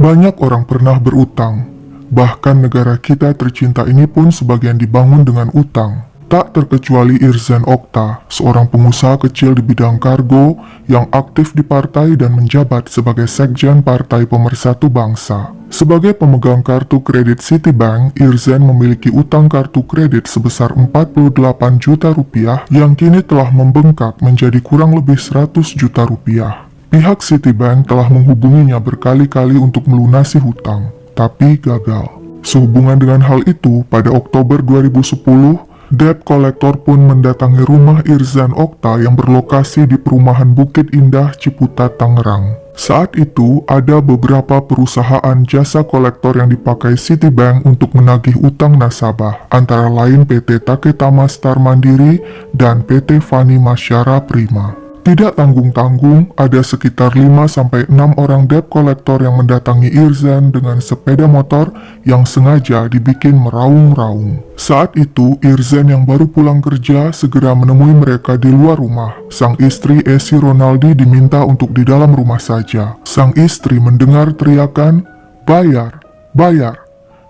Banyak orang pernah berutang. Bahkan negara kita tercinta ini pun sebagian dibangun dengan utang. Tak terkecuali Irzan Okta, seorang pengusaha kecil di bidang kargo yang aktif di partai dan menjabat sebagai sekjen Partai Pemersatu Bangsa. Sebagai pemegang kartu kredit Citibank, Irzan memiliki utang kartu kredit sebesar 48 juta rupiah yang kini telah membengkak menjadi kurang lebih 100 juta rupiah. Pihak Citibank telah menghubunginya berkali-kali untuk melunasi hutang, tapi gagal. Sehubungan dengan hal itu, pada Oktober 2010, debt collector pun mendatangi rumah Irzan Okta yang berlokasi di perumahan Bukit Indah, Ciputat, Tangerang. Saat itu, ada beberapa perusahaan jasa kolektor yang dipakai Citibank untuk menagih utang nasabah, antara lain PT Taketama Star Mandiri dan PT Fani Masyara Prima. Tidak tanggung-tanggung, ada sekitar 5-6 orang debt collector yang mendatangi Irzan dengan sepeda motor yang sengaja dibikin meraung-raung. Saat itu, Irzan yang baru pulang kerja segera menemui mereka di luar rumah. Sang istri Esi Ronaldi diminta untuk di dalam rumah saja. Sang istri mendengar teriakan, "Bayar, bayar."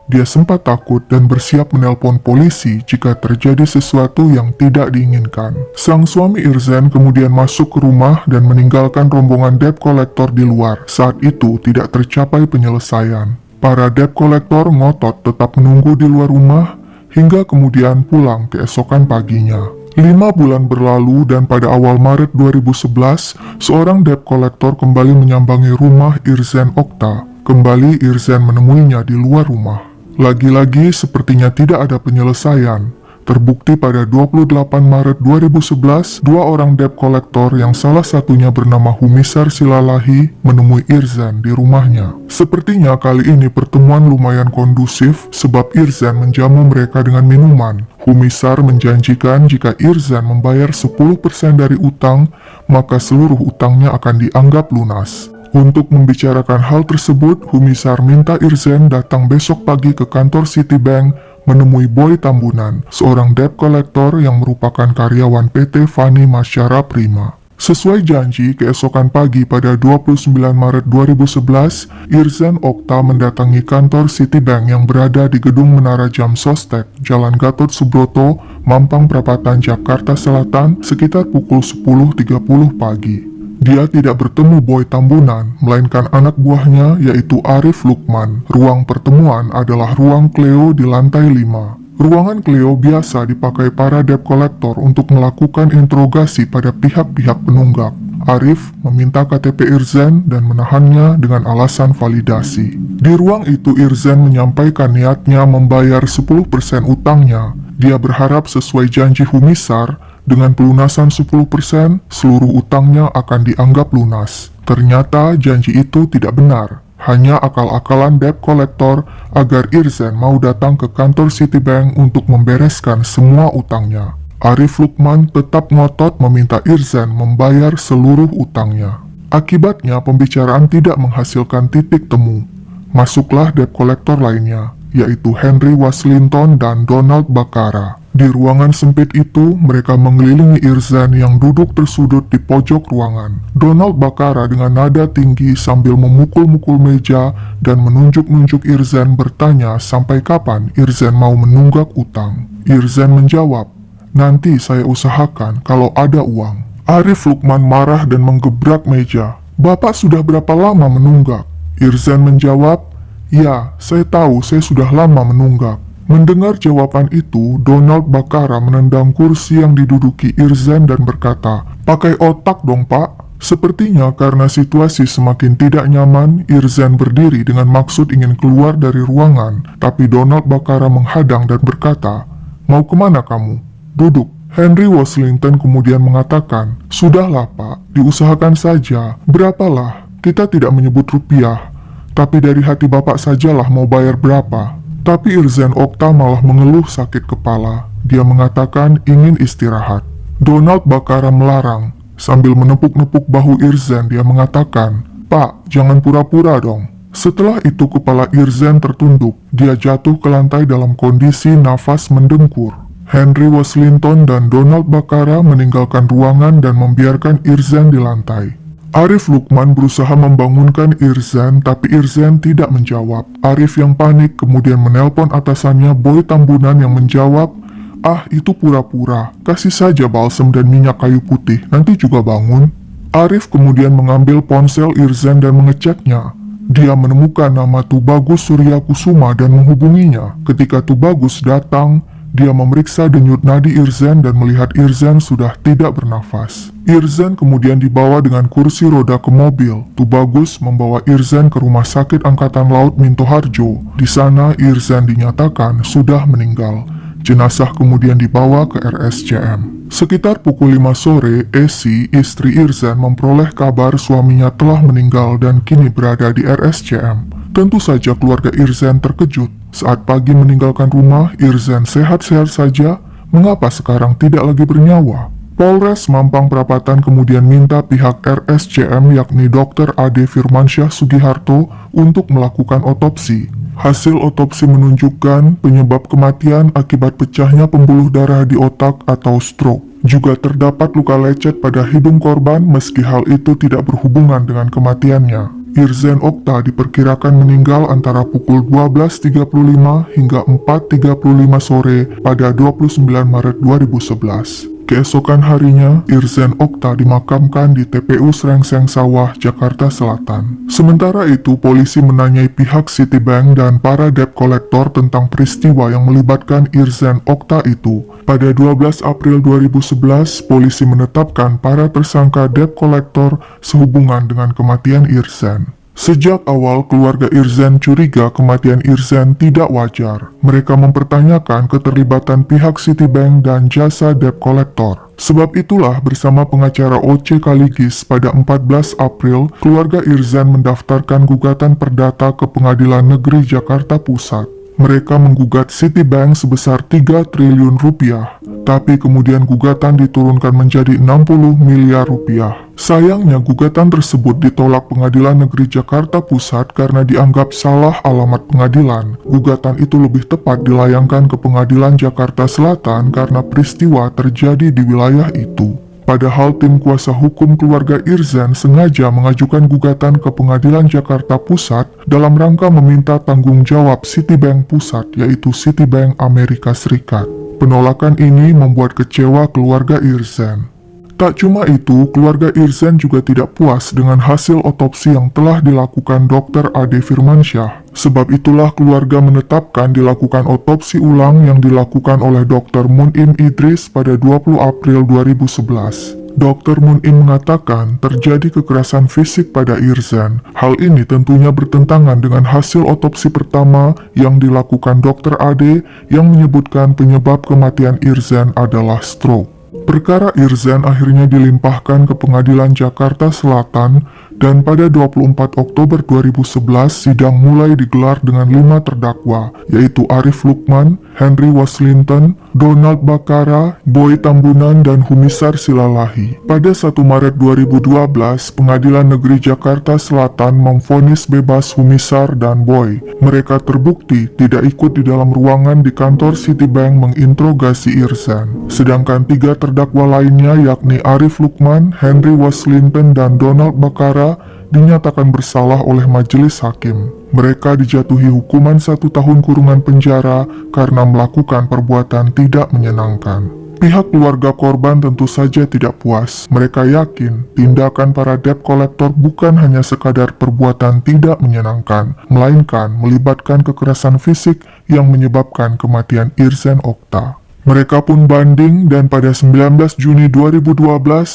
Dia sempat takut dan bersiap menelpon polisi jika terjadi sesuatu yang tidak diinginkan. Sang suami Irzan kemudian masuk ke rumah dan meninggalkan rombongan debt collector di luar. Saat itu tidak tercapai penyelesaian. Para debt collector ngotot tetap menunggu di luar rumah hingga kemudian pulang keesokan paginya. 5 bulan berlalu dan pada awal Maret 2011, seorang debt collector kembali menyambangi rumah Irzan Okta. Kembali Irzan menemuinya di luar rumah. Lagi-lagi sepertinya tidak ada penyelesaian. Terbukti pada 28 Maret 2011, 2 orang debt collector yang salah satunya bernama Humisar Silalahi menemui Irzan di rumahnya. Sepertinya kali ini pertemuan lumayan kondusif sebab Irzan menjamu mereka dengan minuman. Humisar menjanjikan jika Irzan membayar 10% dari utang, maka seluruh utangnya akan dianggap lunas. Untuk membicarakan hal tersebut, Humisar minta Irzan datang besok pagi ke kantor Citibank menemui Boy Tambunan, seorang debt collector yang merupakan karyawan PT Fani Masyara Prima. Sesuai janji, keesokan pagi pada 29 Maret 2011, Irzan Okta mendatangi kantor Citibank yang berada di Gedung Menara Jam Sostek, Jalan Gatot Subroto, Mampang Perapatan, Jakarta Selatan, sekitar pukul 10.30 pagi. Dia tidak bertemu Boy Tambunan, melainkan anak buahnya yaitu Arif Lukman. Ruang pertemuan adalah ruang Cleo di lantai 5. Ruangan Cleo biasa dipakai para debt collector untuk melakukan interogasi pada pihak-pihak penunggak. Arif meminta KTP Irzan dan menahannya dengan alasan validasi. Di ruang itu Irzan menyampaikan niatnya membayar 10% utangnya. Dia berharap sesuai janji Humisar, dengan pelunasan 10%, seluruh utangnya akan dianggap lunas. Ternyata janji itu tidak benar, hanya akal-akalan debt collector agar Irzan mau datang ke kantor Citibank untuk membereskan semua utangnya. Arif Lukman tetap ngotot meminta Irzan membayar seluruh utangnya. Akibatnya pembicaraan tidak menghasilkan titik temu. Masuklah debt collector lainnya, yaitu Henry Waslinton dan Donald Bakara. Di ruangan sempit itu, mereka mengelilingi Irzan yang duduk tersudut di pojok ruangan. Donald Bakara dengan nada tinggi sambil memukul-mukul meja dan menunjuk-nunjuk Irzan bertanya sampai kapan Irzan mau menunggak utang. Irzan menjawab, "Nanti saya usahakan kalau ada uang." Arif Lukman marah dan menggebrak meja. "Bapak sudah berapa lama menunggak?" Irzan menjawab, "Ya, saya tahu saya sudah lama menunggak." Mendengar jawaban itu, Donald Bakara menendang kursi yang diduduki Irzan dan berkata, "Pakai otak dong, Pak." Sepertinya karena situasi semakin tidak nyaman, Irzan berdiri dengan maksud ingin keluar dari ruangan, tapi Donald Bakara menghadang dan berkata, "Mau kemana kamu? Duduk." Henry Waslinton kemudian mengatakan, "Sudahlah, Pak, diusahakan saja. Berapalah? Kita tidak menyebut rupiah, tapi dari hati Bapak sajalah mau bayar berapa." Tapi Irzan Okta malah mengeluh sakit kepala. Dia mengatakan ingin istirahat. Donald Bakara melarang. Sambil menepuk-nepuk bahu Irzan, dia mengatakan, "Pak, jangan pura-pura dong." Setelah itu kepala Irzan tertunduk. Dia jatuh ke lantai dalam kondisi nafas mendengkur. Henry Waslinton dan Donald Bakara meninggalkan ruangan dan membiarkan Irzan di lantai. Arif Lukman berusaha membangunkan Irzan, tapi Irzan tidak menjawab. Arif yang panik kemudian menelpon atasannya Boy Tambunan yang menjawab, "Ah, itu pura-pura. Kasih saja balsem dan minyak kayu putih, nanti juga bangun." Arif kemudian mengambil ponsel Irzan dan mengeceknya. Dia menemukan nama Tubagus Surya Kusuma dan menghubunginya. Ketika Tubagus datang, dia memeriksa denyut nadi Irzan dan melihat Irzan sudah tidak bernafas. Irzan kemudian dibawa dengan kursi roda ke mobil. Tubagus membawa Irzan ke Rumah Sakit Angkatan Laut Minto Harjo. Di sana Irzan dinyatakan sudah meninggal. Jenazah kemudian dibawa ke RSCM. Sekitar pukul 5 sore, Esi, istri Irzan, memperoleh kabar suaminya telah meninggal dan kini berada di RSCM. Tentu saja keluarga Irzan terkejut. Saat pagi meninggalkan rumah, Irzan sehat-sehat saja. Mengapa sekarang tidak lagi bernyawa? Polres Mampang Perapatan kemudian minta pihak RSCM yakni Dr. Ade Firmansyah Sugiharto untuk melakukan otopsi. Hasil otopsi menunjukkan penyebab kematian akibat pecahnya pembuluh darah di otak atau stroke. Juga terdapat luka lecet pada hidung korban meski hal itu tidak berhubungan dengan kematiannya. Irzan Okta diperkirakan meninggal antara pukul 12.35 hingga 4.35 sore pada 29 Maret 2011. Keesokan harinya, Irzan Okta dimakamkan di TPU Srengseng Sawah, Jakarta Selatan. Sementara itu, polisi menanyai pihak Citibank dan para debt collector tentang peristiwa yang melibatkan Irzan Okta itu. Pada 12 April 2011, polisi menetapkan para tersangka debt collector sehubungan dengan kematian Irzan. Sejak awal, keluarga Irzan curiga kematian Irzan tidak wajar. Mereka mempertanyakan keterlibatan pihak Citibank dan jasa debt collector. Sebab itulah bersama pengacara OC Kaligis pada 14 April, keluarga Irzan mendaftarkan gugatan perdata ke Pengadilan Negeri Jakarta Pusat. Mereka menggugat Citibank sebesar 3 triliun rupiah, tapi kemudian gugatan diturunkan menjadi 60 miliar rupiah. Sayangnya gugatan tersebut ditolak Pengadilan Negeri Jakarta Pusat karena dianggap salah alamat pengadilan. Gugatan itu lebih tepat dilayangkan ke Pengadilan Jakarta Selatan karena peristiwa terjadi di wilayah itu. Padahal tim kuasa hukum keluarga Irzan sengaja mengajukan gugatan ke Pengadilan Jakarta Pusat dalam rangka meminta tanggung jawab Citibank Pusat, yaitu Citibank Amerika Serikat. Penolakan ini membuat kecewa keluarga Irzan. Tak cuma itu, keluarga Irzan juga tidak puas dengan hasil otopsi yang telah dilakukan Dr. Ade Firmansyah. Sebab itulah keluarga menetapkan dilakukan otopsi ulang yang dilakukan oleh Dr. Munim Idris pada 20 April 2011. Dr. Munim mengatakan terjadi kekerasan fisik pada Irzan. Hal ini tentunya bertentangan dengan hasil otopsi pertama yang dilakukan Dr. Ade yang menyebutkan penyebab kematian Irzan adalah stroke. Perkara Irzan akhirnya dilimpahkan ke Pengadilan Jakarta Selatan dan pada 24 Oktober 2011 sidang mulai digelar dengan 5 terdakwa, yaitu Arif Lukman, Henry Waslinton, Donald Bakara, Boy Tambunan, dan Humisar Silalahi. Pada 1 Maret 2012, Pengadilan Negeri Jakarta Selatan memvonis bebas Humisar dan Boy. Mereka terbukti tidak ikut di dalam ruangan di kantor Citibank menginterogasi Irzan. Sedangkan 3 terdakwa lainnya yakni Arif Lukman, Henry Waslinton, dan Donald Bakara dinyatakan bersalah oleh majelis hakim. Mereka dijatuhi hukuman 1 tahun kurungan penjara karena melakukan perbuatan tidak menyenangkan. Pihak keluarga korban tentu saja tidak puas. Mereka yakin tindakan para debt collector bukan hanya sekadar perbuatan tidak menyenangkan, melainkan melibatkan kekerasan fisik yang menyebabkan kematian Irzan Okta. Mereka pun banding dan pada 19 Juni 2012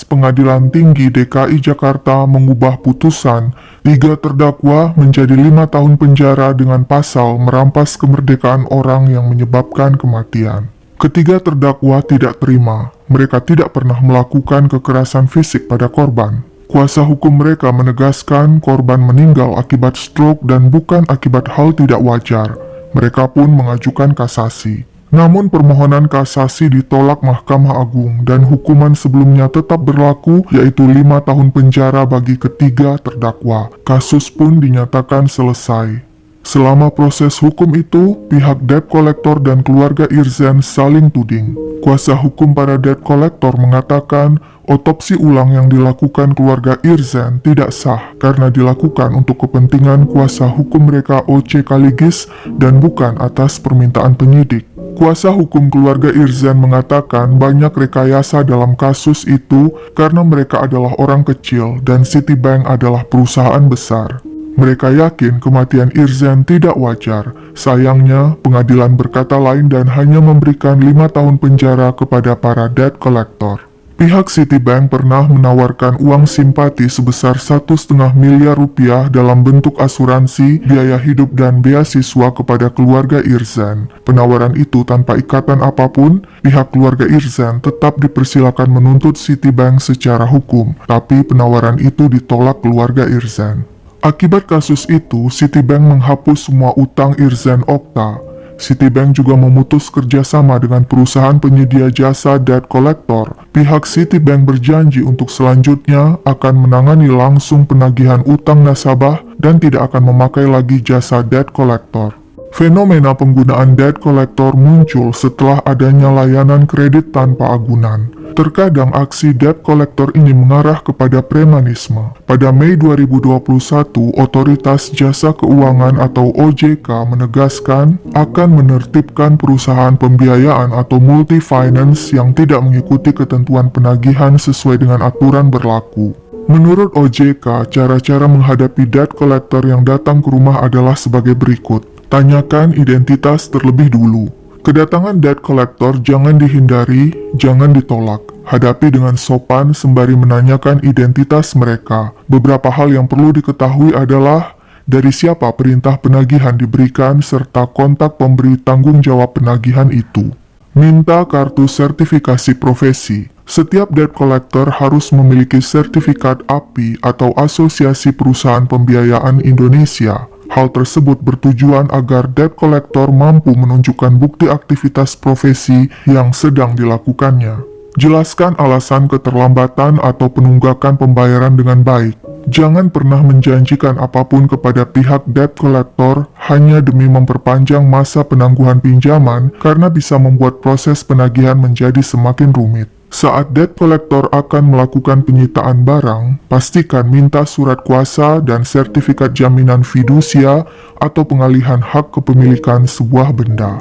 Pengadilan Tinggi DKI Jakarta mengubah putusan 3 terdakwa menjadi 5 tahun penjara dengan pasal merampas kemerdekaan orang yang menyebabkan kematian. Ketiga terdakwa tidak terima. Mereka tidak pernah melakukan kekerasan fisik pada korban. Kuasa hukum mereka menegaskan korban meninggal akibat stroke dan bukan akibat hal tidak wajar. Mereka pun mengajukan kasasi. Namun permohonan kasasi ditolak Mahkamah Agung dan hukuman sebelumnya tetap berlaku, yaitu 5 tahun penjara bagi ketiga terdakwa. Kasus pun dinyatakan selesai. Selama proses hukum itu, pihak debt collector dan keluarga Irzan saling tuding. Kuasa hukum para debt collector mengatakan otopsi ulang yang dilakukan keluarga Irzan tidak sah karena dilakukan untuk kepentingan kuasa hukum mereka O.C. Kaligis dan bukan atas permintaan penyidik. Kuasa hukum keluarga Irzan mengatakan banyak rekayasa dalam kasus itu karena mereka adalah orang kecil dan Citibank adalah perusahaan besar. Mereka yakin kematian Irzan tidak wajar. Sayangnya, pengadilan berkata lain dan hanya memberikan 5 tahun penjara kepada para debt collector. Pihak Citibank pernah menawarkan uang simpati sebesar 1,5 miliar rupiah dalam bentuk asuransi, biaya hidup dan beasiswa kepada keluarga Irzan. Penawaran itu tanpa ikatan apapun, pihak keluarga Irzan tetap dipersilakan menuntut Citibank secara hukum, tapi penawaran itu ditolak keluarga Irzan. Akibat kasus itu, Citibank menghapus semua utang Irzan Okta. Citibank juga memutus kerjasama dengan perusahaan penyedia jasa debt collector. Pihak Citibank berjanji untuk selanjutnya akan menangani langsung penagihan utang nasabah dan tidak akan memakai lagi jasa debt collector. Fenomena penggunaan debt collector muncul setelah adanya layanan kredit tanpa agunan. Terkadang aksi debt collector ini mengarah kepada premanisme. Pada Mei 2021, Otoritas Jasa Keuangan atau OJK menegaskan akan menertibkan perusahaan pembiayaan atau multi-finance yang tidak mengikuti ketentuan penagihan sesuai dengan aturan berlaku. Menurut OJK, cara-cara menghadapi debt collector yang datang ke rumah adalah sebagai berikut. Tanyakan identitas terlebih dulu. Kedatangan debt collector jangan dihindari, jangan ditolak. Hadapi dengan sopan sembari menanyakan identitas mereka. Beberapa hal yang perlu diketahui adalah dari siapa perintah penagihan diberikan serta kontak pemberi tanggung jawab penagihan itu. Minta kartu sertifikasi profesi. Setiap debt collector harus memiliki sertifikat API atau Asosiasi Perusahaan Pembiayaan Indonesia. Hal tersebut bertujuan agar debt collector mampu menunjukkan bukti aktivitas profesi yang sedang dilakukannya. Jelaskan alasan keterlambatan atau penunggakan pembayaran dengan baik. Jangan pernah menjanjikan apapun kepada pihak debt collector hanya demi memperpanjang masa penangguhan pinjaman karena bisa membuat proses penagihan menjadi semakin rumit. Saat debt collector akan melakukan penyitaan barang, pastikan minta surat kuasa dan sertifikat jaminan fidusia atau pengalihan hak kepemilikan sebuah benda.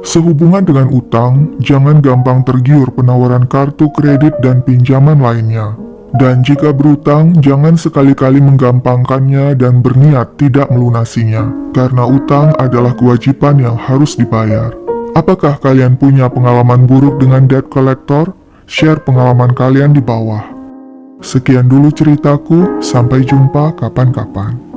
Sehubungan dengan utang, jangan gampang tergiur penawaran kartu kredit dan pinjaman lainnya. Dan jika berutang, jangan sekali-kali menggampangkannya dan berniat tidak melunasinya, karena utang adalah kewajiban yang harus dibayar. Apakah kalian punya pengalaman buruk dengan debt collector? Share pengalaman kalian di bawah. Sekian dulu ceritaku, sampai jumpa kapan-kapan.